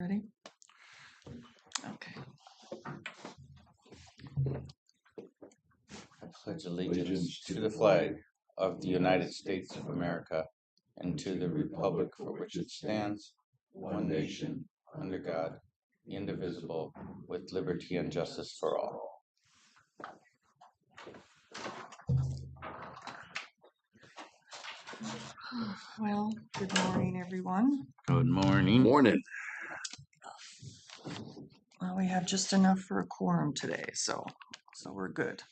Ready? Okay. I pledge allegiance to the flag of the United States of America and to the republic for which it stands, one nation, under God, indivisible, with liberty and justice for all. Well, good morning, everyone. Good morning. Morning. Well, we have just enough for a quorum today, so we're good.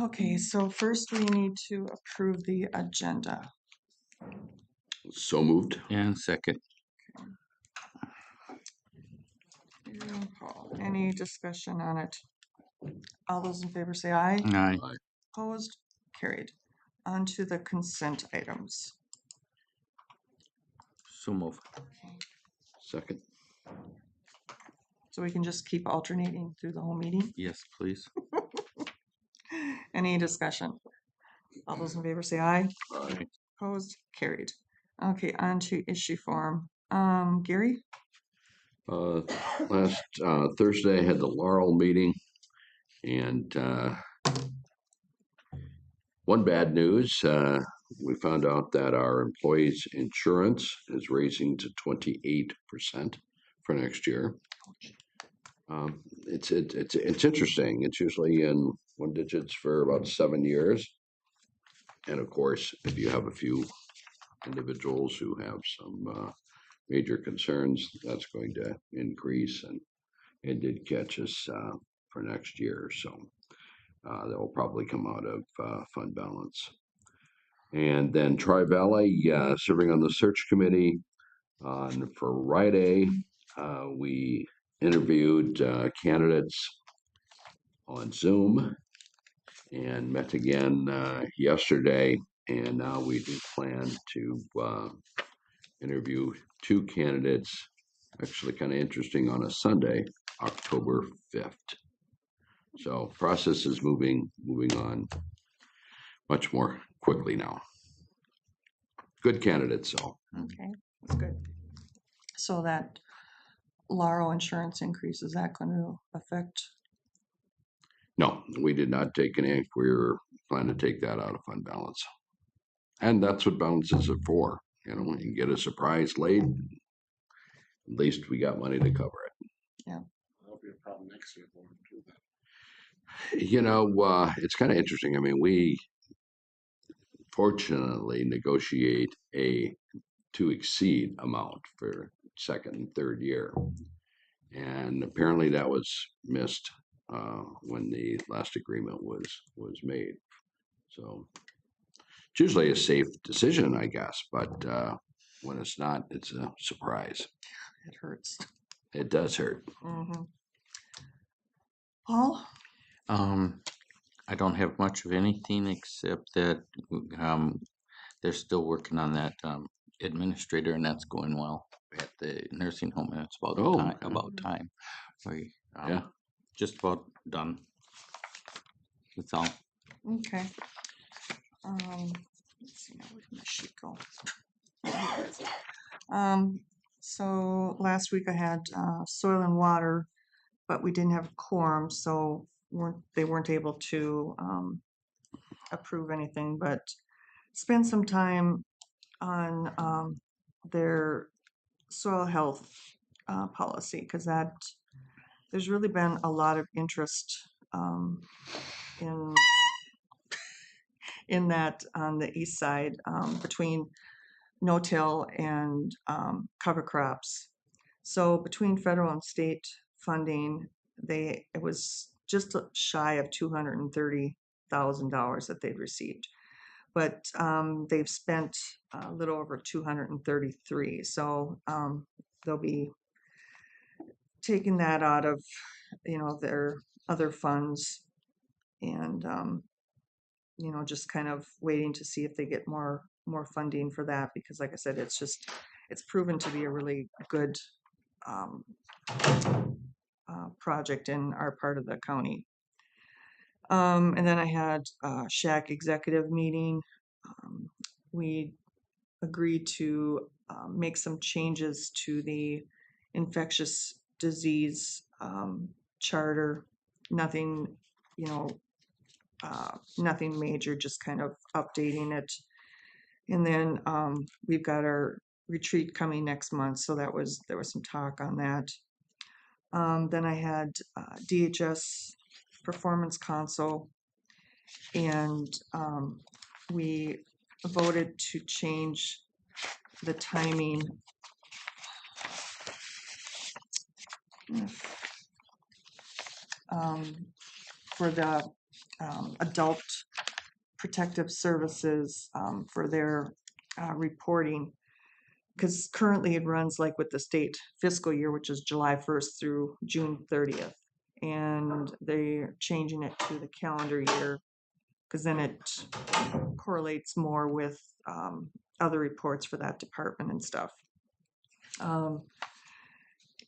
Okay, so first we need to approve the agenda. So moved. And second. Paul, any discussion on it? All those in favor say aye. Aye. Opposed? Carried. On to the consent items. So move. Okay. Second. So we can just keep alternating through the whole meeting. Yes, please. Any discussion? All those in favor say aye. Aye. Opposed? Carried. Okay, on to issue form. Gary? Last Thursday I had the Laurel meeting, and one bad news, we found out that our employees' insurance is raising to 28% for next year. It's interesting. It's usually in one digits for about 7 years. And of course, if you have a few individuals who have some major concerns, that's going to increase, and it did catch us for next year. So that will probably come out of fund balance. And then Tri-Valley, serving on the search committee. On Friday, we interviewed candidates on Zoom and met again yesterday. And now we do plan to interview 2 candidates, actually kind of interesting, on a Sunday, October 5th. So process is moving on much more quickly now. Good candidates, so. Okay, that's good. So that Laurel insurance increase, is that going to affect? No, we did not take any. We were planning to take that out of fund balance. And that's what balances are for. You know, when you get a surprise late, at least we got money to cover it. Yeah. That'll be a problem next year for them to do that. You know, it's kind of interesting. I mean, we fortunately negotiate a to exceed amount for second and third year. And apparently that was missed when the last agreement was made. So it's usually a safe decision, I guess, but when it's not, it's a surprise. It hurts. It does hurt. Mm-hmm. Paul? I don't have much of anything except that they're still working on that administrator, and that's going well at the nursing home, and it's about time. We Yeah. just about done. That's all. Okay. Let's see now, where did my sheet go? So last week I had soil and water, but we didn't have a quorum, so they weren't able to approve anything, but spend some time on their soil health policy, because there's really been a lot of interest in that on the east side, between no-till and cover crops. So between federal and state funding, it was just shy of $230,000 that they'd received, but they've spent a little over 233. So they'll be taking that out of their other funds, and just kind of waiting to see if they get more funding for that, because like I said, it's proven to be a really good project in our part of the county. And then I had a SHAC executive meeting. We agreed to make some changes to the infectious disease charter. Nothing, you know, nothing major, just kind of updating it. And then we've got our retreat coming next month, so there was some talk on that. Then I had DHS Performance Console, and we voted to change the timing for the adult protective services for their reporting, because currently it runs like with the state fiscal year, which is July 1st through June 30th, and they're changing it to the calendar year because then it correlates more with other reports for that department and stuff.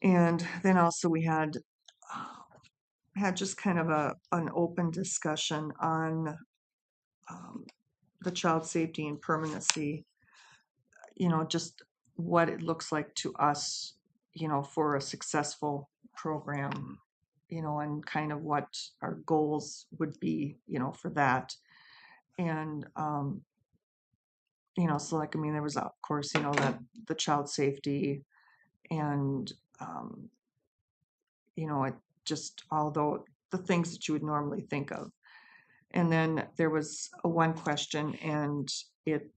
And then also we had just kind of an open discussion on the child safety and permanency, just what it looks like to us, for a successful program, and kind of what our goals would be, for that. And, so like, I mean, there was, of course, that the child safety and, it just, although the things that you would normally think of. And then there was a one question, and it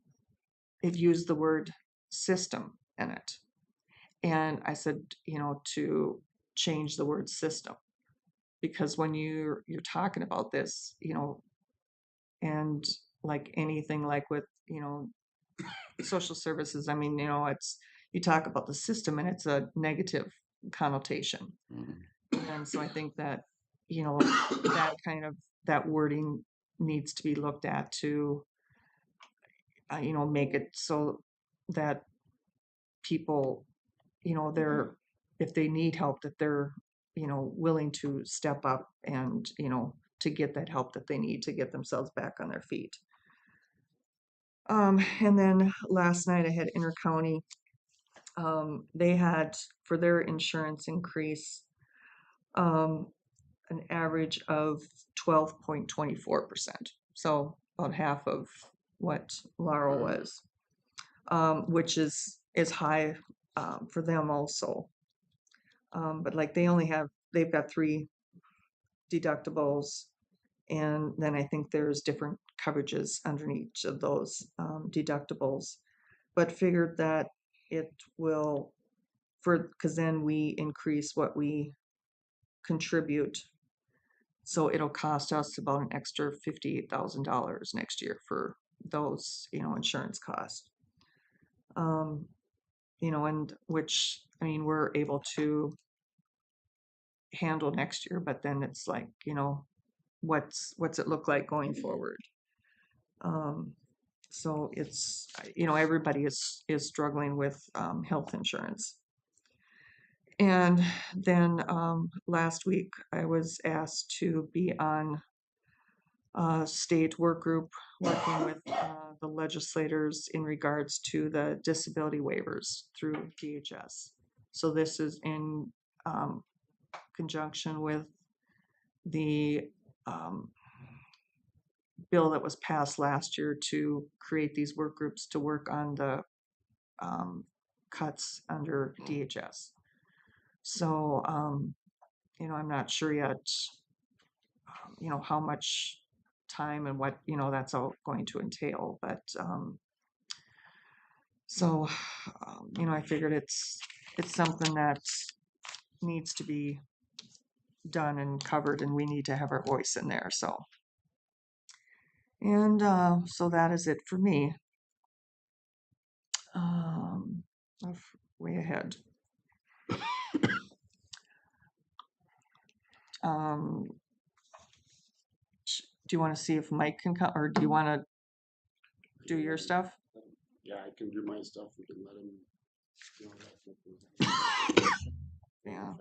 used the word system in it. And I said, to change the word system, because when you're talking about this, and like anything like with, social services, I mean, it's, you talk about the system and it's a negative connotation. And so I think that, that kind of, that wording needs to be looked at to, make it so that people, they're, if they need help, that they're, willing to step up and, to get that help that they need to get themselves back on their feet. And then last night I had Intercounty. They had, for their insurance increase, an average of 12.24%. So about half of what Laurel was, which is high for them also. But like they've got 3 deductibles, and then I think there's different coverages underneath each of those deductibles. But figured that it will, because then we increase what we contribute, so it'll cost us about an extra $58,000 next year for those, insurance costs. And which, I mean, we're able to handle next year, but then it's like, what's it look like going forward? So it's, everybody is struggling with health insurance. And then last week I was asked to be on a state work group working with the legislators in regards to the disability waivers through DHS. So this is in conjunction with the bill that was passed last year to create these work groups to work on the cuts under DHS. So, I'm not sure yet, how much time and what, that's all going to entail. But so, I figured it's something that needs to be done and covered, and we need to have our voice in there. So, and so that is it for me. Way ahead. Do you want to see if Mike can come, or do you want to do your stuff? Yeah, I can do my stuff. We can let him. Yeah.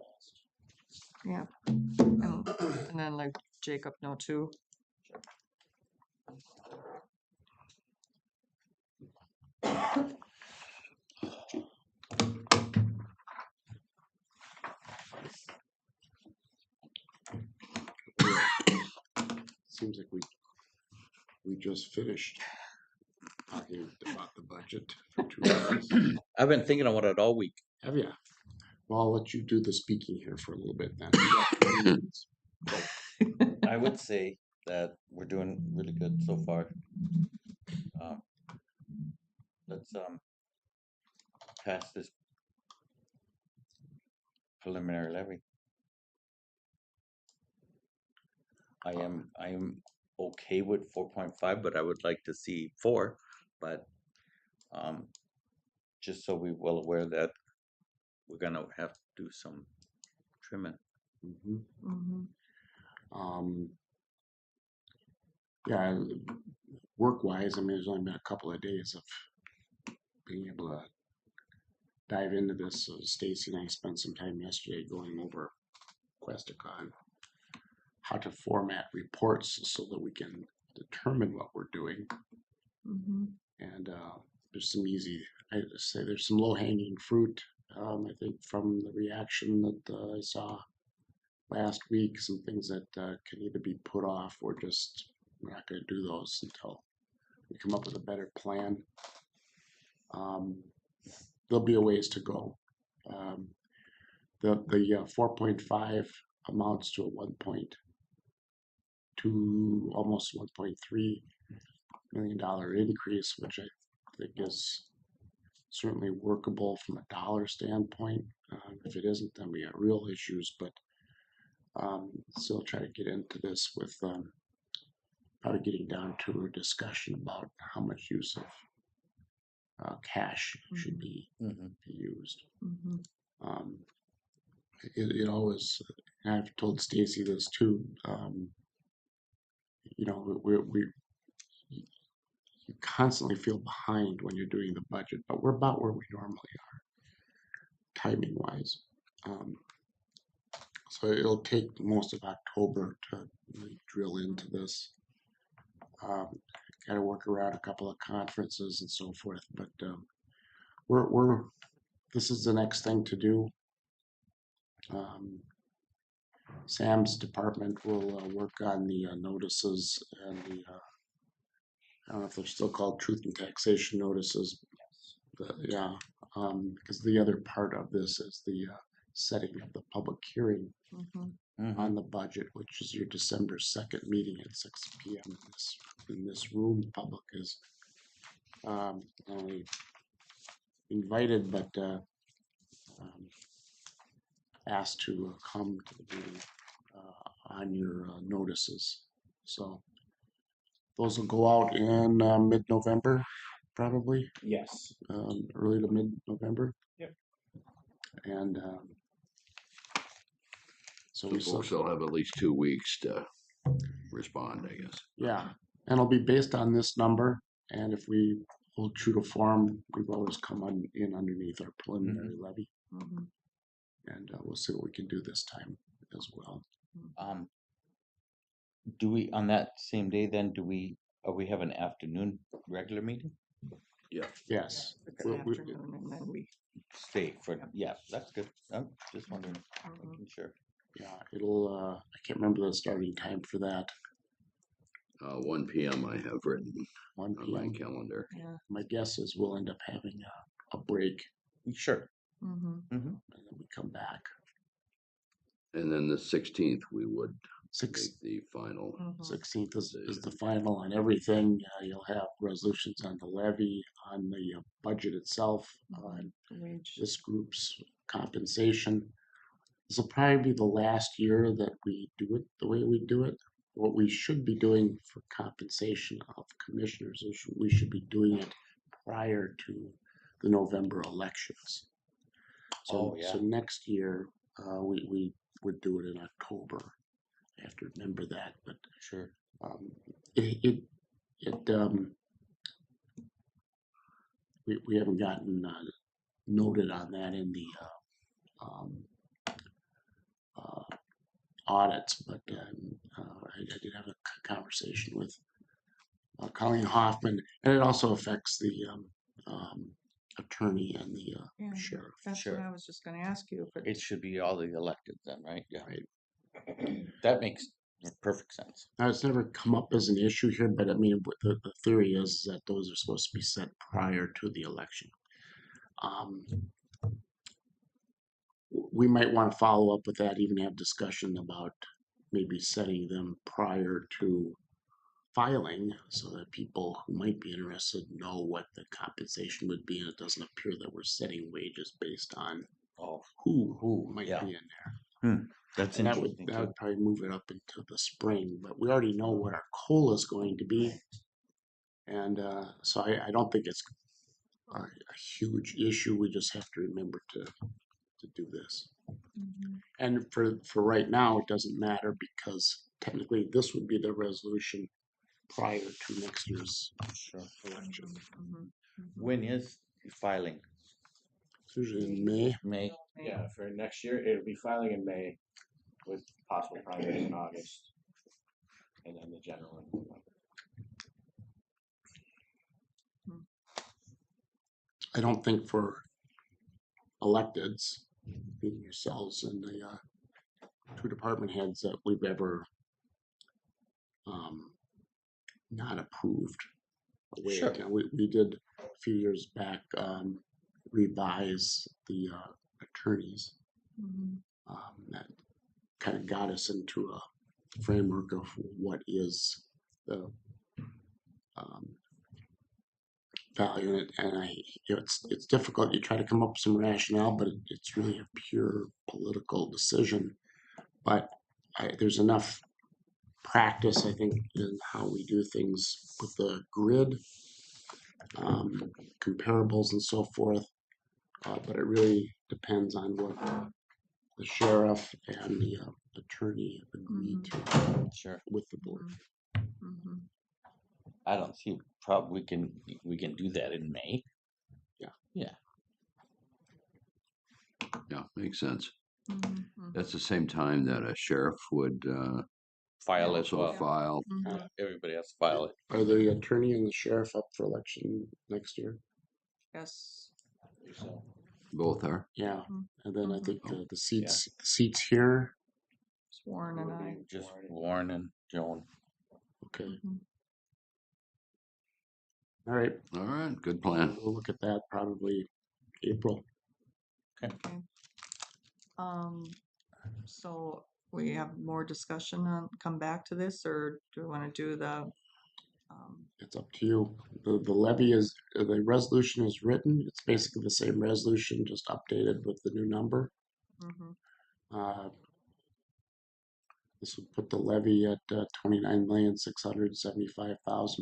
Yeah. And then like Jacob know too. Seems like we just finished talking about the budget for 2 hours. I've been thinking about it all week. Have you? Well, I'll let you do the speaking here for a little bit then. I would say that we're doing really good so far. Um, let's pass this preliminary levy. I am okay with 4.5, but I would like to see 4. But just so we're well aware that we're gonna have to do some trimming. Mhm. Mhm. Yeah, work-wise, I mean, there's only been a couple of days of being able to dive into this. So Stacy and I spent some time yesterday going over Questica and how to format reports so that we can determine what we're doing. Mhm. And there's some easy, I say there's some low-hanging fruit. I think from the reaction that I saw last week, some things that can either be put off or just we're not going to do those until we come up with a better plan. There'll be a ways to go. The 4.5 amounts to a 1.2, almost 1.3 million dollar increase, which I think is certainly workable from a dollar standpoint. If it isn't, then we got real issues. But still try to get into this with probably getting down to a discussion about how much use of cash should be used. Mhm. It always, and I've told Stacy this too. You know, you constantly feel behind when you're doing the budget, but we're about where we normally are, timing wise. So it'll take most of October to really drill into this. Got to work around a couple of conferences and so forth, but we're this is the next thing to do. Sam's department will work on the notices and the I don't know if they're still called truth and taxation notices. But, yeah, because the other part of this is the setting of the public hearing Mhm. on the budget, which is your December 2nd meeting at 6 p.m. in this room. Public is only invited, but asked to come to the meeting on your notices. So those will go out in mid-November, probably. Yes. Early to mid-November. Yep. And so So we still, folks will have at least 2 weeks to respond, I guess. yeah, and it'll be based on this number. And if we hold true to form, we've always come in underneath our preliminary levy, Mhm. and we'll see what we can do this time as well. Do we on that same day then? Are we have an afternoon regular meeting? Yes, It's we- an we- afternoon and then we, Stay for that's good. I'm just wondering, Mhm. making sure. yeah, it'll. I can't remember the starting time for that. 1 p.m. I have written 1 on my p.m. calendar. yeah. My guess is we'll end up having a break, Sure. Mhm. and then we come back. And then the 16th, we would Six, make the final. Mhm. 16th is the final on everything. You'll have resolutions on the levy, on the budget itself, on Wage. this group's compensation. This will probably be the last year that we do it the way we do it. What we should be doing for compensation of commissioners is we should be doing it prior to the November elections. So, so next year we would do it in October. I have to remember that, but Sure. it we haven't gotten noted on that in the audits, but I did have a conversation with Colleen Hoffman, and it also affects the attorney and the Yeah, sheriff. that's Sure. what I was just gonna ask you, but It should be all the elected then, right? Yeah. Right. That makes perfect sense. Now, it's never come up as an issue here, but I mean, the theory is that those are supposed to be set prior to the election. We might want to follow up with that, even have discussion about maybe setting them prior to filing so that people who might be interested know what the compensation would be and it doesn't appear that we're setting wages based on Oh, who might yeah. be in there. That's And that would interesting. that too. would probably move it up into the spring, but we already know what our COLA is going to be. And so I don't think it's a huge issue. We just have to remember to do this. Mhm. And for right now, it doesn't matter because technically this would be the resolution prior to next year's Sure. election. Mhm. When is filing? It's usually in May. May. Yeah, for next year, it'll be filing in May with possible primary in August. And then the general in November. I don't think for electeds, being yourselves and the two department heads, that we've ever not approved a way. Sure. We did a few years back revise the attorneys. Mhm. That kind of got us into a framework of what is the value in it, and it's difficult. You try to come up with some rationale, but it's really a pure political decision. But there's enough practice, I think, in how we do things with the grid, comparables, and so forth. But it really depends on what the sheriff and the attorney agree to Sure. with the board. Mhm. I don't see a problem. We can do that in May. Yeah. Yeah. Yeah, makes sense. Mhm. That's the same time that a sheriff would File as also well. file. Mhm. Everybody has to file it. Are the attorney and the sheriff up for election next year? Yes. So, Both are. Yeah, Mhm. and then I Mhm. think the seats here. It's Warren and I. Just Warren and Joan. Okay, Mhm. all right. All right, good plan. We'll look at that probably April. Okay. So we have more discussion on, come back to this, or do we wanna do the, It's up to you. The levy is, the resolution is written. It's basically the same resolution, just updated with the new number. mhm, Uh, This would put the levy at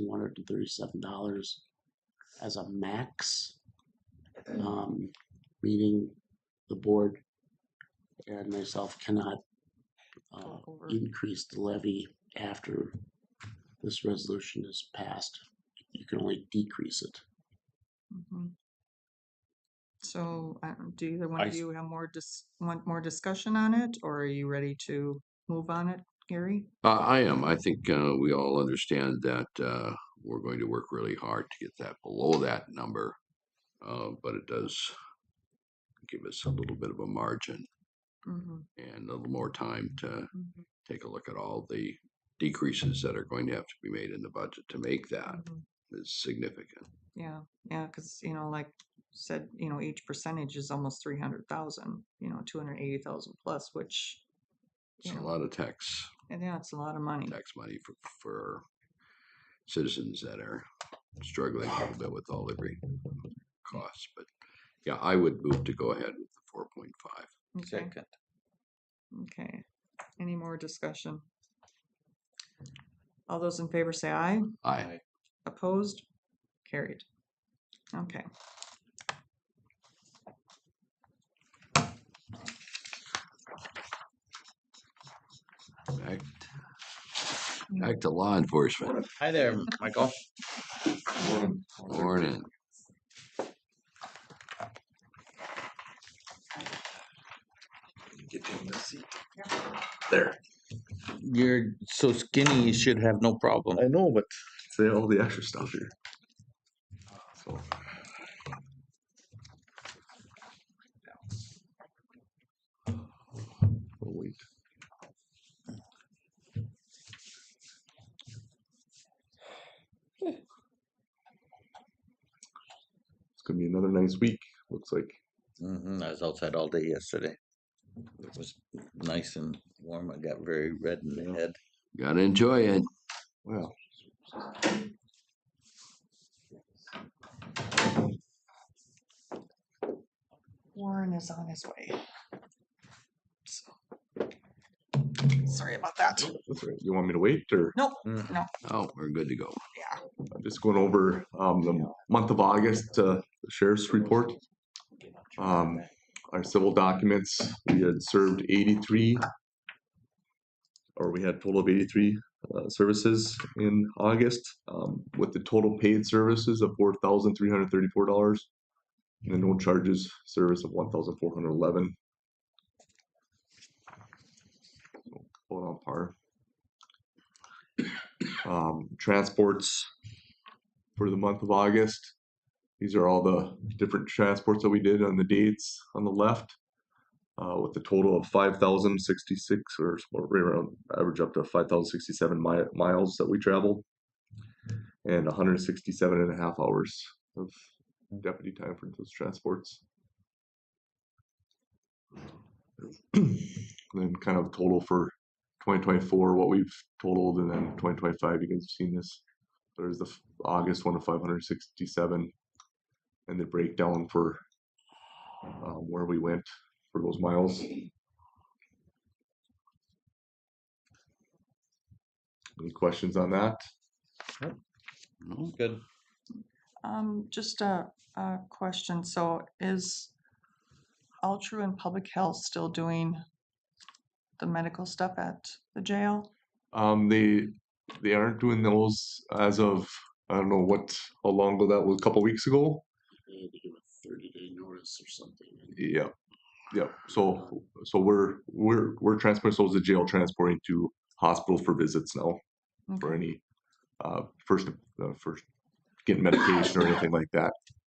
$29,675,137 as a max, meaning the board and myself cannot Go over. increase the levy after this resolution is passed. You can only decrease it. mhm. So, do either one I of s- you have want more discussion on it, or are you ready to move on it, Gary? I am. I think we all understand that we're going to work really hard to get that below that number, but it does give us a little bit of a margin Mhm, and a little more time to mhm, take a look at all the decreases that are going to have to be made in the budget to make that mhm. is significant. Yeah, yeah, because, like said, each percentage is almost 300,000, 280,000 plus, which, It's a lot of and yeah, it's a lot of money. tax money for citizens that are struggling a little bit with all the costs. But yeah, I would move to go ahead with the 4.5. Okay, Second. okay. Any more discussion? All those in favor say aye. Aye. Opposed? Carried. Okay. Back to law enforcement. Hi there, Michael. Morning. Get him the seat. There. You're so skinny, you should have no problem. I know, but say all the extra stuff here. So be another nice week. Looks like. I was outside all day yesterday. It was nice and warm. I got very red in the head. Gotta enjoy it. Well, Warren is on his way. So, sorry about that. that's right. You want me to wait, or Nope, Mm. no, Oh, we're good to go. I'm just going over the month of August sheriff's report. Our civil documents, we had served 83, or we had a total of 83 services in August, with the total paid services of $4,334, and the no charges service of 1,411. Hold on par. Transports for the month of August. These are all the different transports that we did on the dates on the left, with a total of 5,066, or right around average up to 5,067 miles that we traveled, and 167 and a half hours of deputy time for those transports. And then kind of total for 2024, what we've totaled, and then 2025, you guys have seen this. There's the August one of 567, and the breakdown for where we went for those miles. Any questions on that? No? Good. just a question. So is Altru and Public Health still doing the medical stuff at the jail? They aren't doing those as of, I don't know how long ago that was, a couple weeks ago. They had to give a 30-day notice or something. Yeah, yeah. So we're transporting those to jail, transporting to hospitals for visits now, for Okay, any first getting medication or anything like that.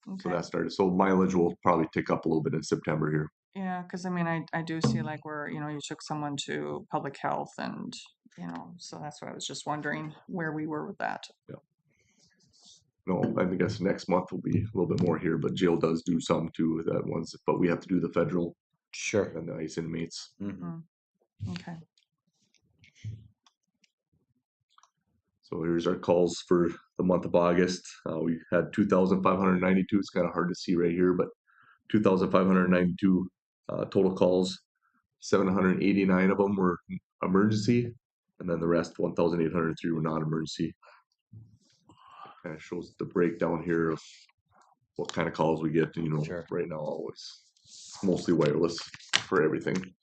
So okay. that started. So mileage will probably tick up a little bit in September here. Yeah, because I mean, I do see like where, you took someone to public health and, so that's why I was just wondering where we were with that. No, I guess next month will be a little bit more here, but jail does do some too, that ones, but we have to do the federal Sure. and the ICE inmates. Okay, So here's our calls for the month of August. We had 2,592. It's kind of hard to see right here, but 2,592 total calls. 789 of them were emergency, and then the rest, 1,803, were non-emergency. Kind of shows the breakdown here of what kind of calls we get. Sure. Right now, always mostly wireless for everything.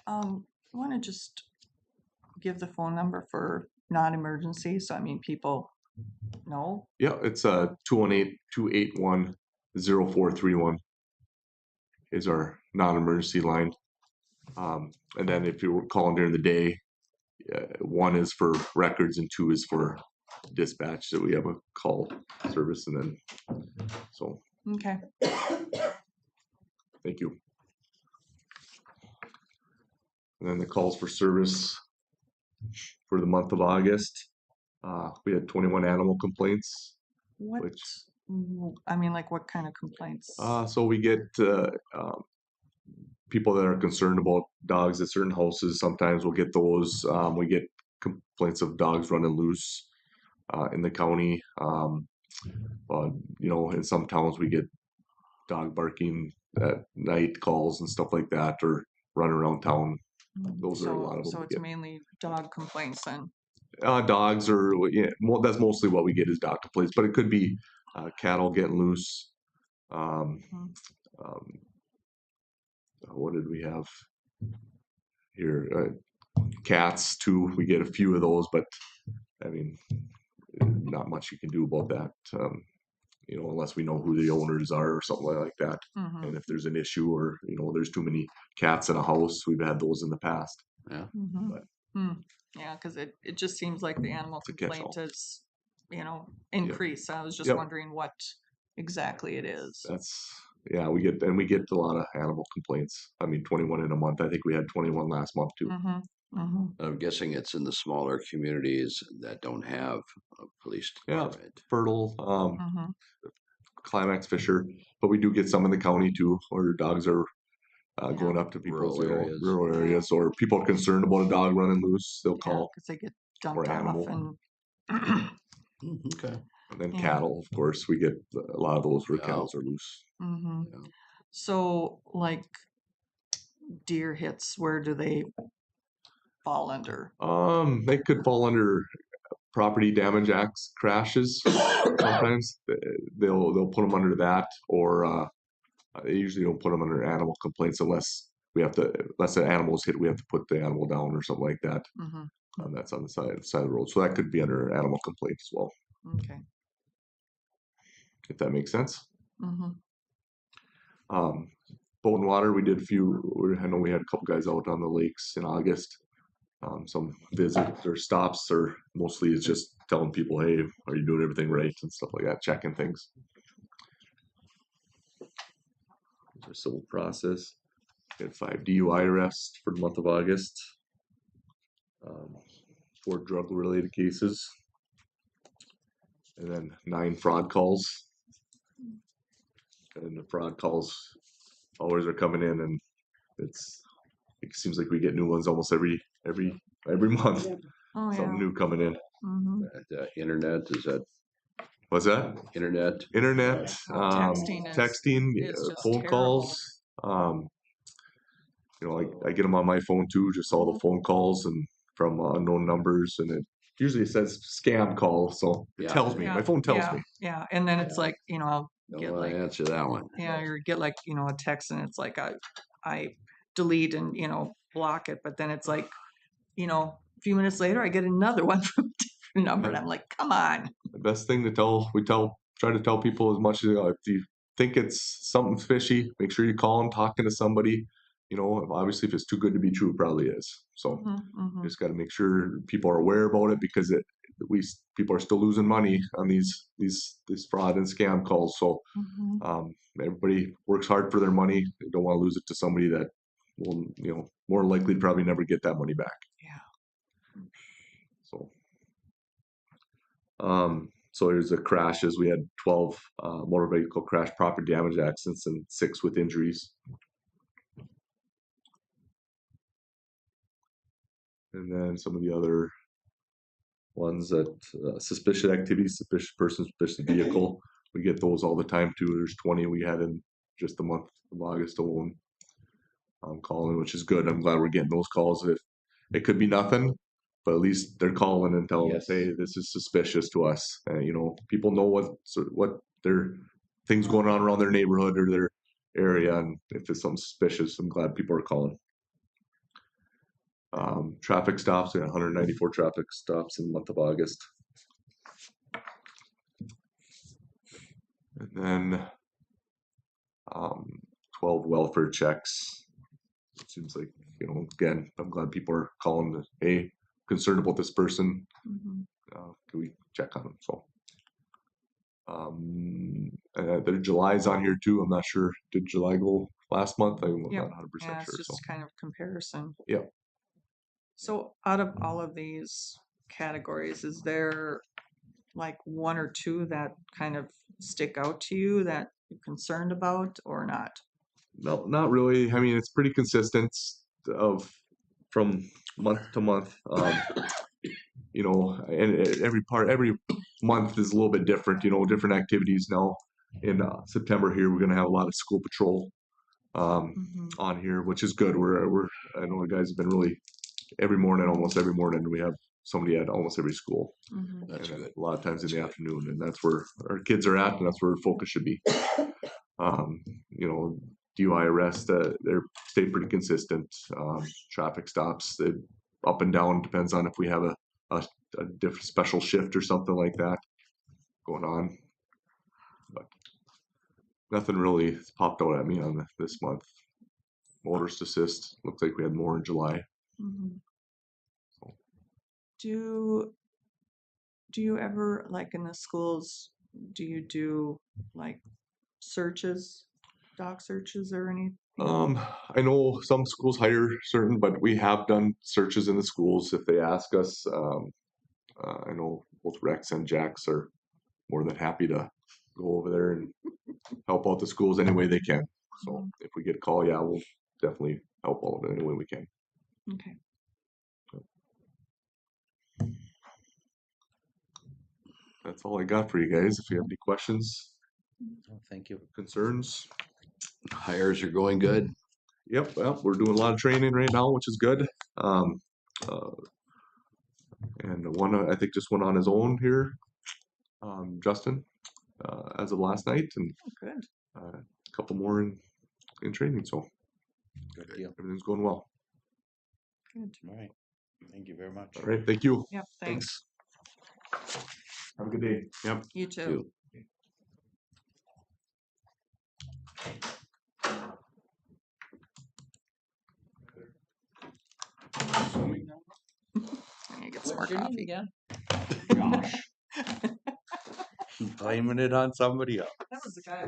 Want to just give the phone number for non-emergency, so I mean, people know. Yeah, it's 218-281-0431 is our non-emergency line. And then if you're calling during the day, one is for records and two is for dispatch. So we have a call service, and then so Okay, thank you. And then the calls for service for the month of August, we had 21 animal complaints. what, Which- I mean, like what kind of complaints? So we get people that are concerned about dogs at certain houses. Sometimes we'll get those. We get complaints of dogs running loose in the county. In some towns we get dog barking at night calls and stuff like that, or run around town. Those are a lot of them So we it's get. mainly dog complaints then. Dogs are, that's mostly what we get is dog complaints, but it could be cattle getting loose. What did we have here? Cats too. We get a few of those, but I mean, not much you can do about that. Unless we know who the owners are or something like that. And if there's an issue, or there's too many cats in a house, we've had those in the past. Yeah, because it just seems like the animal It's a catch-all. complaint is, increased. I was just Yep. wondering what exactly it is. We get a lot of animal complaints. I mean, 21 in a month. I think we had 21 last month too. Mhm. I'm guessing it's in the smaller communities that don't have a police Yeah, department. Fertile, Mhm. Climax Fisher, but we do get some in the county too, where dogs are going up to people's, Rural areas. rural areas, or people are concerned about a dog running loose, they'll Yeah, call. because they get Or dumped off animal. and Okay. And then Yeah. cattle, of course, we get a lot of those where Yeah. cows are loose. Mhm. Yeah. So like deer hits, where do they fall under? They could fall under property damage acts crashes. Sometimes they'll put them under that, or they usually don't put them under animal complaints unless an animal is hit, we have to put the animal down or something like that. Mhm. That's on the side of the road, so that could be under animal complaint as well, Okay. if that makes sense. Mhm. Um, Boat and water, we did a few. I know we had a couple guys out on the lakes in August. Some visits or stops, or mostly it's just telling people, hey, are you doing everything right and stuff like that, checking things. There's our civil process. We had 5 DUI arrests for the month of August. 4 drug-related cases, and then 9 fraud calls. And the fraud calls always are coming in, and it seems like we get new ones almost every month. Oh, yeah. Something new coming in. Mhm. Internet, is that What's that? internet? Internet, Texting is just phone terrible. calls. I get them on my phone too, just all the phone calls and from unknown numbers, and it usually says scam call, so it Yeah. tells me. Yeah, My phone tells yeah, me. yeah. And then it's Yeah. like, I'll Don't get want like, to answer that one. yeah, or get like, a text and it's like I delete and, block it. But then it's like, a few minutes later, I get another one from a different number and I'm like, come on. The best thing to try to tell people as much as if you think it's something fishy, make sure you call them, talking to somebody. Obviously, if it's too good to be true, it probably is. So Mhm, mhm. just got to make sure people are aware about it, because people are still losing money on these fraud and scam calls. So Mhm. everybody works hard for their money. They don't want to lose it to somebody that will, more likely probably never get that money back. Yeah. So, so there's the crashes. We had 12 motor vehicle crash, property damage accidents, and 6 with injuries. And then some of the other ones that suspicious activity, suspicious person, suspicious vehicle. We get those all the time too. There's 20 we had in just the month of August alone. Calling, which is good. I'm glad we're getting those calls. It could be nothing, but at least they're calling and telling us, hey, this is suspicious to us. People know what their things going on around their neighborhood or their area, and if it's something suspicious, I'm glad people are calling. Traffic stops, we had 194 traffic stops in the month of August. And then 12 welfare checks. It seems like, again, I'm glad people are calling to, hey, concerned about this person. Mhm. Can we check on them? So, their July's on here too. I'm not sure. Did July go last month? I'm Yep. not 100% Yeah, it's sure. just So, kind of comparison. yeah. So out of all of these categories, is there like one or two that kind of stick out to you that you're concerned about or not? No, not really. I mean, it's pretty consistent of from month to month. And every month is a little bit different. Different activities now. In September here, we're gonna have a lot of school patrol Mhm. on here, which is good. I know the guys have been really almost every morning we have somebody at almost every school. Mhm. That's And good. a lot of times That's in the good. afternoon, and that's where our kids are at, and that's where focus should be. DUI arrests, they're stay pretty consistent. Traffic stops, they up and down, depends on if we have a different special shift or something like that going on. But nothing really popped out at me on this month. Motorist assist, looks like we had more in July. Mhm. Do you ever, like in the schools, do you do like searches, dog searches or I know some schools hire certain, but we have done searches in the schools if they ask us. I know both Rex and Jax are more than happy to go over there and help out the schools any way they can. So if we get a call, yeah, we'll definitely help out any way we can. Okay. That's all I got for you guys. If you have any questions, Oh, thank you. concerns. Hires are going good. Yep, well, we're doing a lot of training right now, which is good. Um, uh, and one I think just went on his own here, Justin, as of last night, and Good. a couple more in training. So Good deal. everything's going well. Good. All right. Thank you very much. All right, thank you. Yep. Thanks. Have a good day. Yep. You too. You. I need to get some more coffee. Again? Blaming it on somebody else. That was the guy.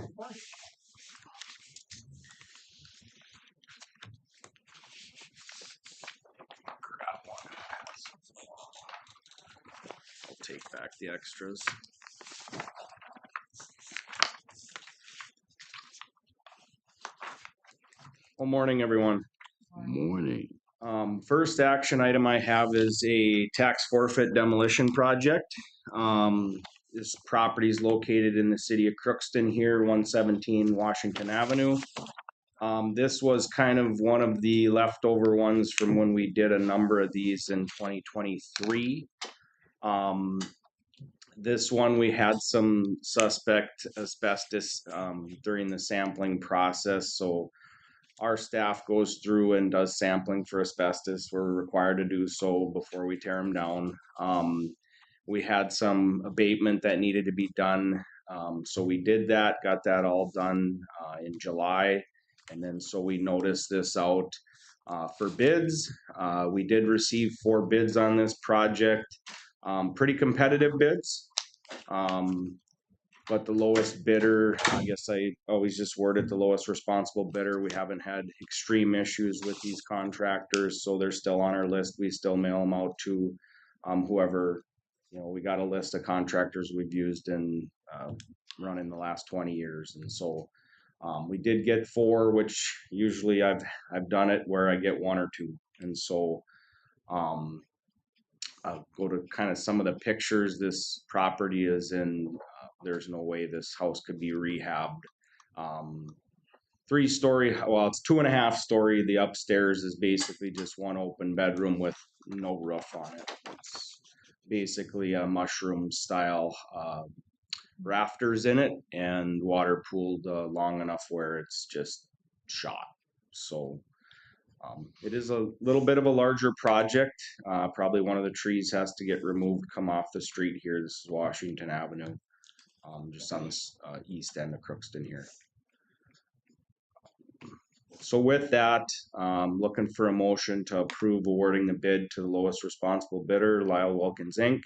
I'll take back the extras. Well, morning, everyone. Morning. First action item I have is a tax forfeit demolition project. This property is located in the city of Crookston here, 117 Washington Avenue. This was kind of one of the leftover ones from when we did a number of these in 2023. This one, we had some suspect asbestos during the sampling process, so our staff goes through and does sampling for asbestos. We're required to do so before we tear them down. We had some abatement that needed to be done, so we did that, got that all done in July, and then so we noticed this out for bids. We did receive 4 bids on this project, pretty competitive bids. But the lowest bidder, I guess I always just word it the lowest responsible bidder. We haven't had extreme issues with these contractors, so they're still on our list. We still mail them out to whoever, we got a list of contractors we've used and run in the last 20 years. And so we did get 4, which usually I've done it where I get 1 or 2. And so I'll go to kind of some of the pictures. This property is in, there's no way this house could be rehabbed. 3-story, well, it's 2.5 story. The upstairs is basically just one open bedroom with no roof on it. It's basically a mushroom style rafters in it and water pooled long enough where it's just shot. So it is a little bit of a larger project. Probably one of the trees has to get removed, come off the street here. This is Washington Avenue, just on the east end of Crookston here. So with that, looking for a motion to approve awarding the bid to the lowest responsible bidder, Lyle Wilkins Inc.,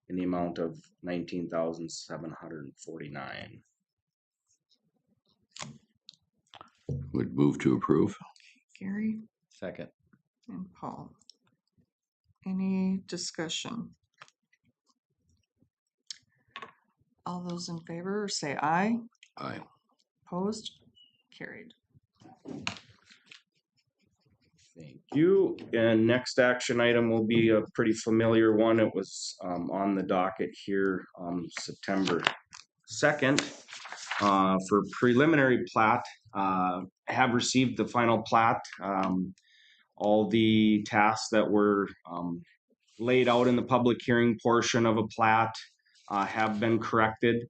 in the amount of $19,749. Would move to approve. Gary Second. and Paul. Any discussion? All those in favor say aye. Aye. Opposed? Carried. Thank you. And next action item will be a pretty familiar one. It was on the docket here September 2nd for preliminary plat. Have received the final plat. All the tasks that were laid out in the public hearing portion of a plat have been corrected.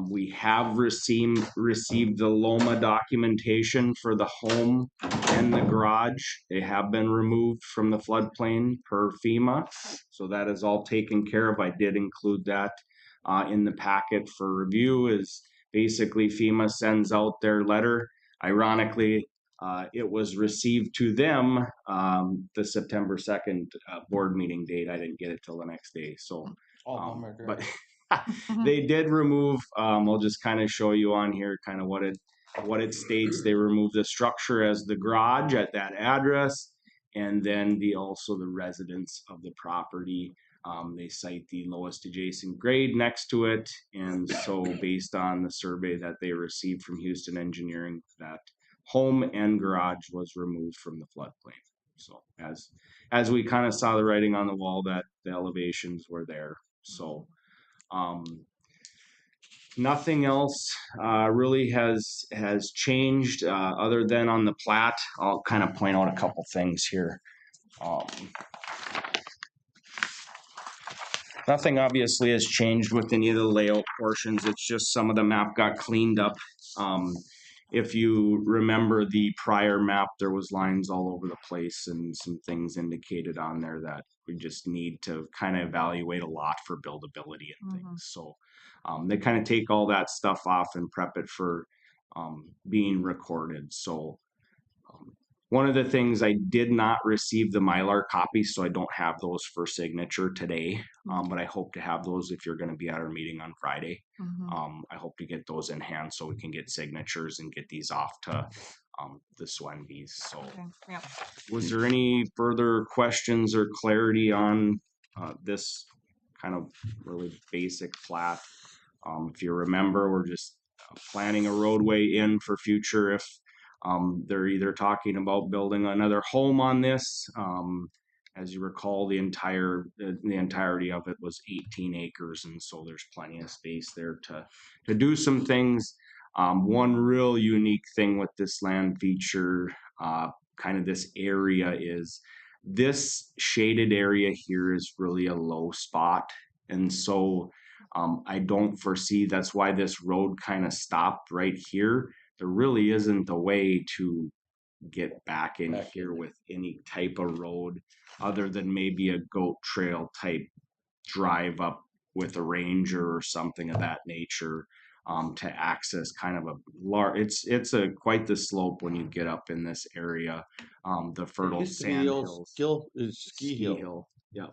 We have received the LOMA documentation for the home and the garage. They have been removed from the floodplain per FEMA. So that is all taken care of. I did include that in the packet for review. Is basically FEMA sends out their letter. Ironically, it was received to them the September 2nd board meeting date. I didn't get it till the next day. So, but they did remove, I'll just kind of show you on here kind of what it what it states. They remove the structure as the garage at that address, and then also the residents of the property. They cite the lowest adjacent grade next to it, and so based on the survey that they received from Houston Engineering, that home and garage was removed from the floodplain. So as we kind of saw the writing on the wall, that the elevations were there. So nothing else really has changed other than on the plat. I'll kind of point out a couple things here. Nothing obviously has changed with any of the layout portions. It's just some of the map got cleaned up. If you remember the prior map, there was lines all over the place and some things indicated on there that we just need to kind of evaluate a lot for buildability and things. So they kind of take all that stuff off and prep it for being recorded. So one of the things, I did not receive the Mylar copies, so I don't have those for signature today. But I hope to have those if you're going to be at our meeting on Friday. I hope to get those in hand so we can get signatures and get these off to the Swenbys. So, Yeah. was there any further questions or clarity on this kind of really basic plat? If you remember, we're just planning a roadway in for future if they're either talking about building another home on this. As you recall, the entirety of it was 18 acres, and so there's plenty of space there to do some things. One real unique thing with this land feature, kind of this area, is this shaded area here is really a low spot, and so I don't foresee, that's why this road kind of stopped right here. There really isn't a way to get back in here with any type of road other than maybe a goat trail type drive up with a ranger or something of that nature to access kind of a large, it's a quite the slope when you get up in this area. The fertile sand hills. Ski hill. Yeah.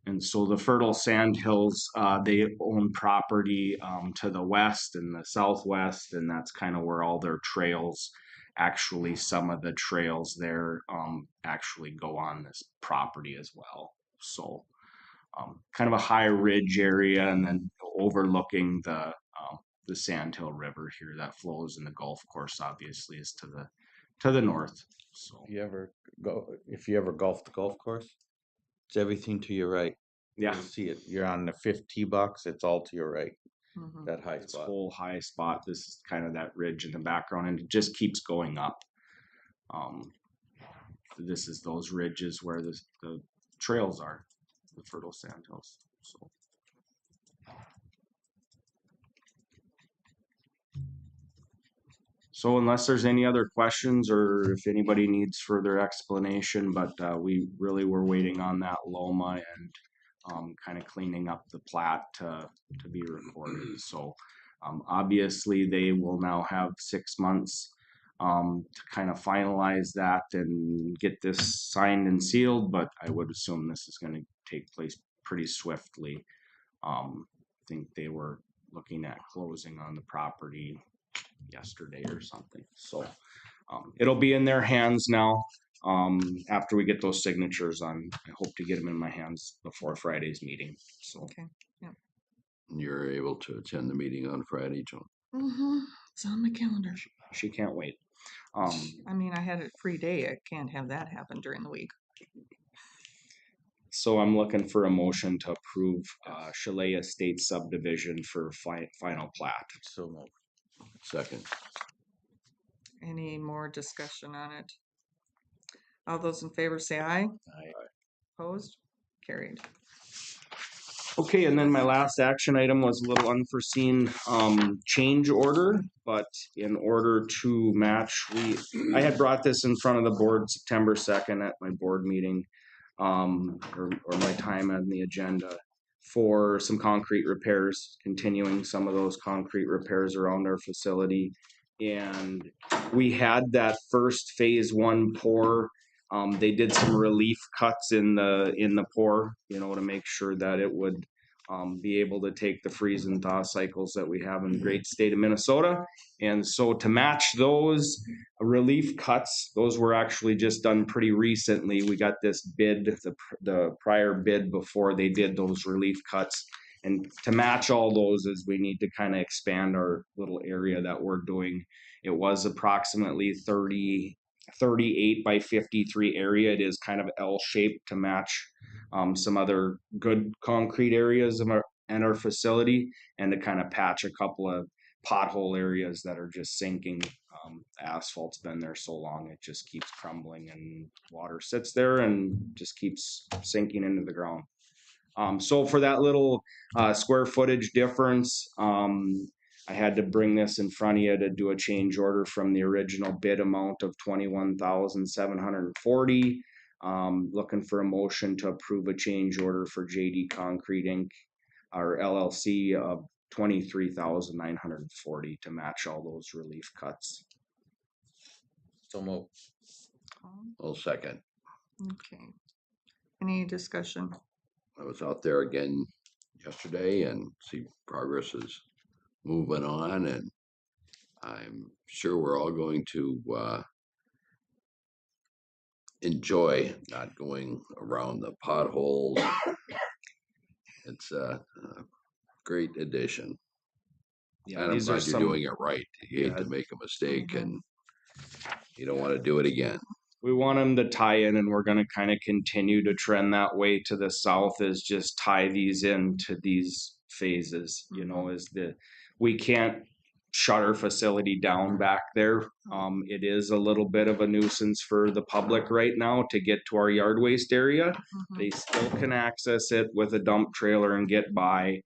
And so the fertile sand hills, they own property to the west and the southwest, and that's kind of where all their trails, actually some of the trails there actually go on this property as well. So kind of a high ridge area, and then overlooking the Sandhill River here that flows, in the golf course obviously is to the north. So If you ever golf the golf course, it's everything to your right. yeah, You'll see it. You're on the 5th tee box. It's all to your right. That high this spot. whole high spot, this is kind of that ridge in the background, and it just keeps going up. This is those ridges where the trails are, the fertile sand hills. So unless there's any other questions or if anybody needs further explanation, but we really were waiting on that LOMA and kind of cleaning up the plat to be recorded. So obviously they will now have 6 months to kind of finalize that and get this signed and sealed, but I would assume this is going to take place pretty swiftly. I think they were looking at closing on the property yesterday or something. So it'll be in their hands now after we get those signatures on. I hope to get them in my hands before Friday's meeting. So Okay. Yeah. You're able to attend the meeting on Friday, Joan? It's on my calendar. she can't wait. I mean, I had a free day. I can't have that happen during the week. So I'm looking for a motion to approve Chalet Estates subdivision for final plat. So moved. Second. Any more discussion on it? All those in favor say aye. Aye. Opposed? Carried. Okay, and then my last action item was a little unforeseen change order, but in order to match, I had brought this in front of the board September 2nd at my board meeting, or my time on the agenda for some concrete repairs, continuing some of those concrete repairs around our facility. And we had that first phase 1 pour. They did some relief cuts in the pour, to make sure that it would be able to take the freeze and thaw cycles that we have in the great state of Minnesota. And so to match those relief cuts, those were actually just done pretty recently. We got this bid, the prior bid before they did those relief cuts. And to match all those is we need to kind of expand our little area that we're doing. It was approximately 38 by 53 area. It is kind of L-shaped to match some other good concrete areas of our facility, and to kind of patch a couple of pothole areas that are just sinking. Asphalt's been there so long, it just keeps crumbling and water sits there and just keeps sinking into the ground. So for that little square footage difference, I had to bring this in front of you to do a change order from the original bid amount of $21,740. Looking for a motion to approve a change order for JD Concrete Inc. or LLC of $23,940 to match all those relief cuts. So move. I'll second. Okay. Any discussion? I was out there again yesterday and see progress is moving on, and I'm sure we're all going to enjoy not going around the potholes. It's a great addition. Yeah, And I'm these are glad you're some, doing it right. You hate Yeah. to make a mistake and you don't want to do it again. we want them to tie in, and we're going to kind of continue to trend that way to the south, is just tie these into these phases, you know, we can't shut our facility down back there. It is a little bit of a nuisance for the public right now to get to our yard waste area. They still can access it with a dump trailer and get by.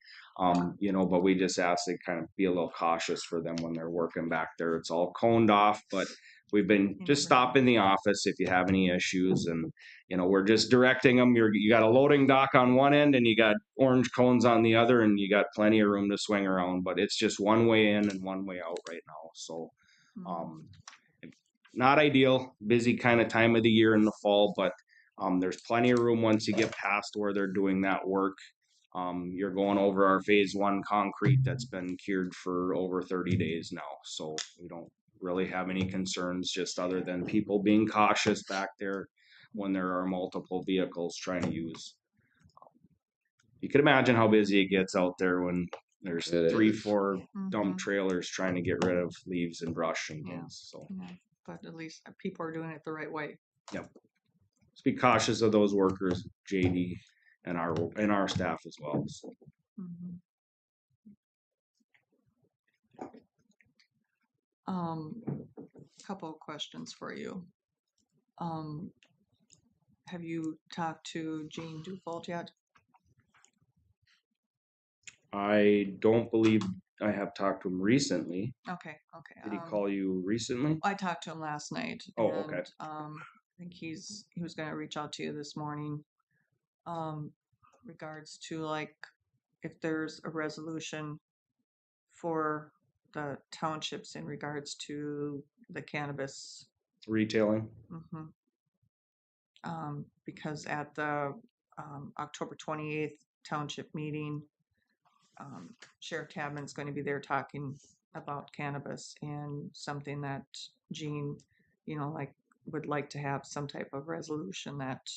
You know, but we just ask they kind of be a little cautious for them when they're working back there. It's all coned off, but we've been just stop in the office if you have any issues, and you know, we're just directing them. You got a loading dock on one end and you got orange cones on the other, and you got plenty of room to swing around, but it's just one way in and one way out right now. So not ideal, busy kind of time of the year in the fall, but there's plenty of room once you get past where they're doing that work. You're going over our phase 1 concrete that's been cured for over 30 days now. So we don't really have any concerns, just other than people being cautious back there when there are multiple vehicles trying to use. You can imagine how busy it gets out there when there's It 3-4 Mhm. dump trailers trying to get rid of leaves and brush and Yeah. things. So Yeah, but at least people are doing it the right way. just be cautious of those workers, JD, and our staff as well. So. Mhm. Couple of questions for you. Have you talked to Gene Dufault yet? I don't believe I have talked to him recently. Okay. Did he call you recently? I talked to him last night. Oh, okay. I think he was going to reach out to you this morning. Regards to like if there's a resolution for the townships in regards to the cannabis. Retailing? Because at the October 28th township meeting, Sheriff Tabman's going to be there talking about cannabis, and something that Gene, like would like to have some type of resolution that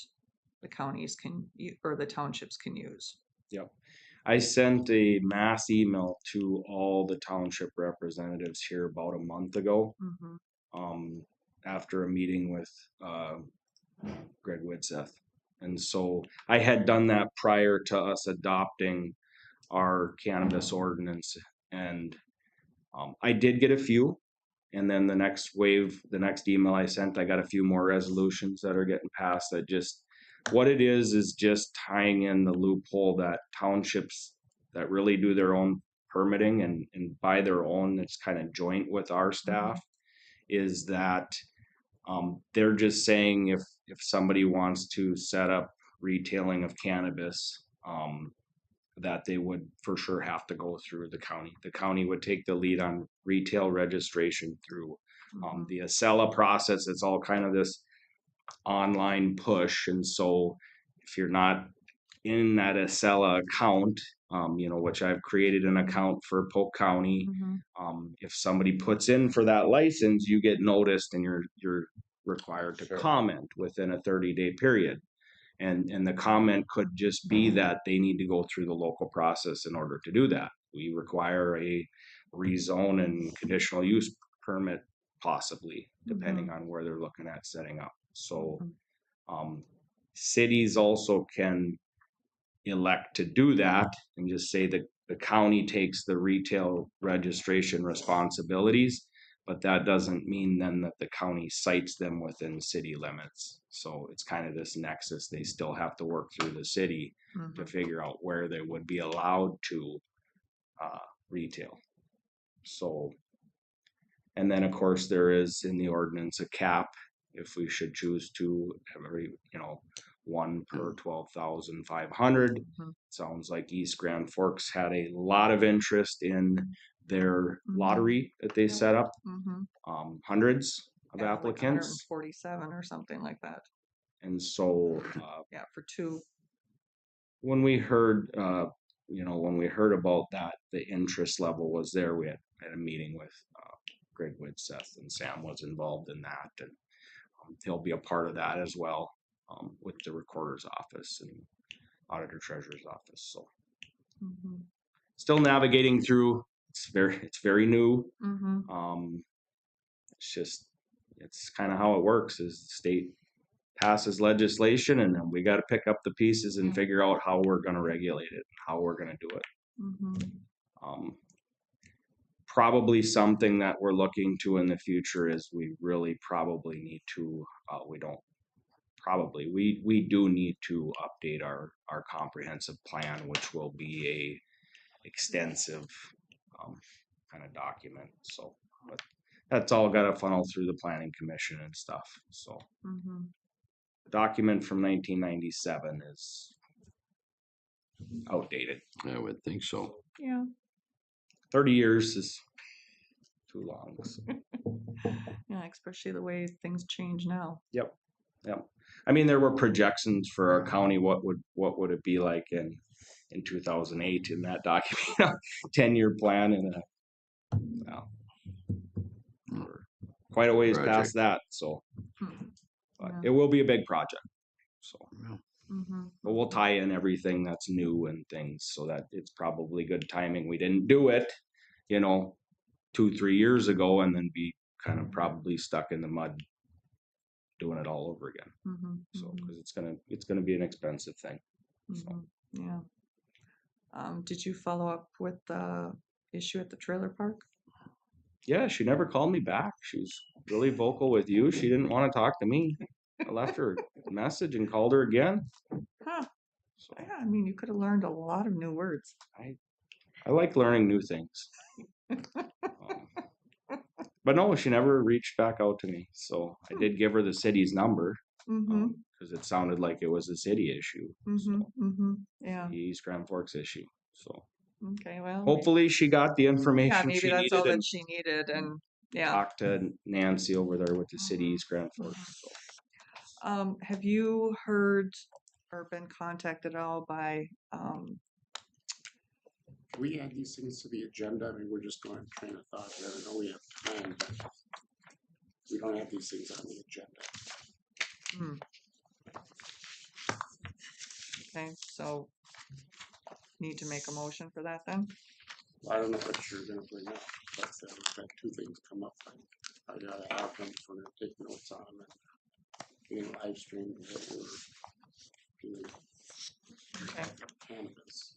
the counties can or the townships can use. Yep. I sent a mass email to all the township representatives here about a month ago, after a meeting with Greg Widseth. And so I had done that prior to us adopting our cannabis ordinance, and I did get a few. And then the next email I sent, I got a few more resolutions that are getting passed. That just, what it is just tying in the loophole that townships that really do their own permitting and by their own, it's kind of joint with our staff, is that they're just saying if somebody wants to set up retailing of cannabis, that they would for sure have to go through the county. The county would take the lead on retail registration through the Acela process. It's all kind of this online push. And so if you're not in that Acela account, which I've created an account for Polk County. If somebody puts in for that license, you get noticed and you're required to Sure. comment within a 30-day period. And the comment could just be that they need to go through the local process in order to do that. We require a rezone and conditional use permit, possibly, depending on where they're looking at setting up. So cities also can elect to do that and just say that the county takes the retail registration responsibilities, but that doesn't mean then that the county cites them within city limits. So it's kind of this nexus. They still have to work through the city to figure out where they would be allowed to retail. So, and then of course there is in the ordinance a cap if we should choose to every, one per 12,500. Sounds like East Grand Forks had a lot of interest in their lottery that they set up. Hundreds of applicants. Like 147 or something like that. And so, Yeah, for two. when we heard, when we heard about that, the interest level was there. We had a meeting with Greg Widseth, and Sam was involved in that, and he'll be a part of that as well. With the recorder's office and auditor treasurer's office. So still navigating through. It's very new. It's kind of how it works is the state passes legislation and then we got to pick up the pieces and figure out how we're going to regulate it, how we're going to do it. Probably something that we're looking to in the future is we really probably need to, we do need to update our comprehensive plan, which will be a extensive kind of document. So, but that's all got to funnel through the planning commission and stuff. So, the document from 1997 is outdated. I would think so. Yeah. 30 years is too long. So. Yeah, especially the way things change now. Yep. I mean, there were projections for our county. What would it be like in 2008 in that document? 10-year plan and we're quite a ways past that. So, but it will be a big project. So, but we'll tie in everything that's new and things so that it's probably good timing. We didn't do it, 2-3 years ago and then be kind of probably stuck in the mud doing it all over again. So, because it's gonna be an expensive thing. So. Yeah. Did you follow up with the issue at the trailer park? Yeah, she never called me back. She's really vocal with you. She didn't want to talk to me. I left her a message and called her again. Huh. So, Yeah, I mean, you could have learned a lot of new words. I like learning new things. But no, she never reached back out to me. So I did give her the city's number because it sounded like it was a city issue. Yeah. The East Grand Forks issue. So okay, well. hopefully she got the information Yeah, maybe she that's needed all that and she needed, and yeah. talked to Nancy over there with the city East Grand Forks. So. Have you heard or been contacted at all by we add these things to the agenda? I mean, we're just going train of thought here. I know we have time, but we don't have these things on the agenda. Okay, so need to make a motion for that then? I don't know what you're gonna bring up, but we've had 2 things come up. I gotta have them for to take notes on and getting live streamed what we're doing. Okay. Cannabis.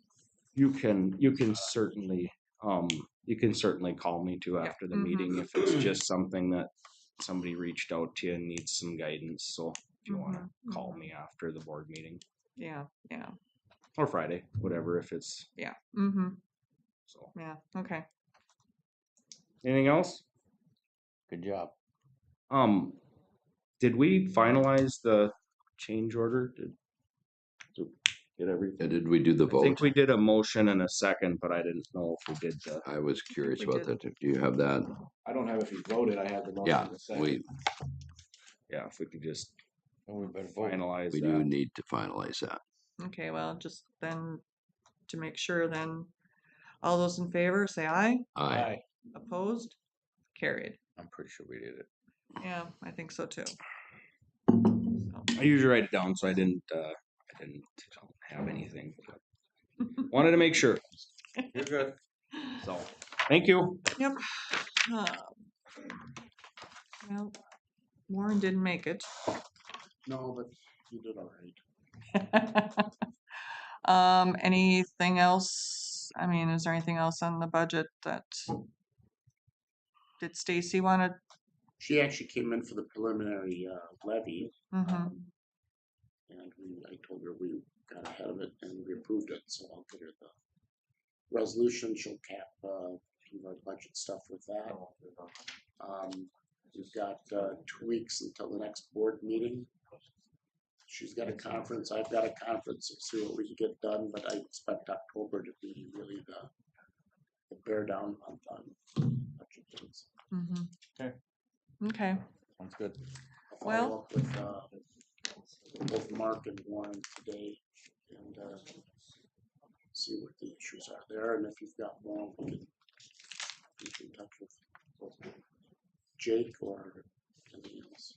You can certainly call me too after the meeting if it's just something that somebody reached out to you and needs some guidance. So if you want to call me after the board meeting. Yeah. Or Friday, whatever, if it's. Yeah. So. Yeah. Okay. Anything else? Good job. Did we finalize the change order? Did get everything? And did we do the I think vote? we did a motion and a second, but I didn't know if we did the. I was curious we about did. that. Do you have that? I don't have if you voted, I have the motion. Yeah, to second. Yeah, if we could just And we better vote. finalize we that. do need to finalize that. Okay, well, just then to make sure then, all those in favor, say aye. Aye. Opposed? Carried. I'm pretty sure we did it. Yeah, I think so too. I usually write it down, so I didn't have anything. Wanted to make sure. You're good. So, thank you. Yep. Well, Warren didn't make it. No, but you did all right. Anything else? I mean, is there anything else on the budget that, did Stacy want to? She actually came in for the preliminary levy, Mm-hmm. and I told her we got ahead of it and we approved it, so I'll get her the resolution. She'll cap some of our budget stuff with that. We've got 2 weeks until the next board meeting. She's got a conference, I've got a conference, we'll see what we can get done, but I expect October to be really the bear down month on budget things. Mm-hmm. Okay. Okay. Sounds good. I'll Well- follow up with both Mark and Warren today and see what the issues are there, and if you've got more, we can get in touch with both Jake or anything else.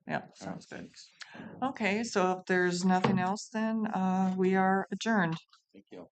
Yeah, sounds good. Okay, so if there's nothing else, then we are adjourned. Thank you.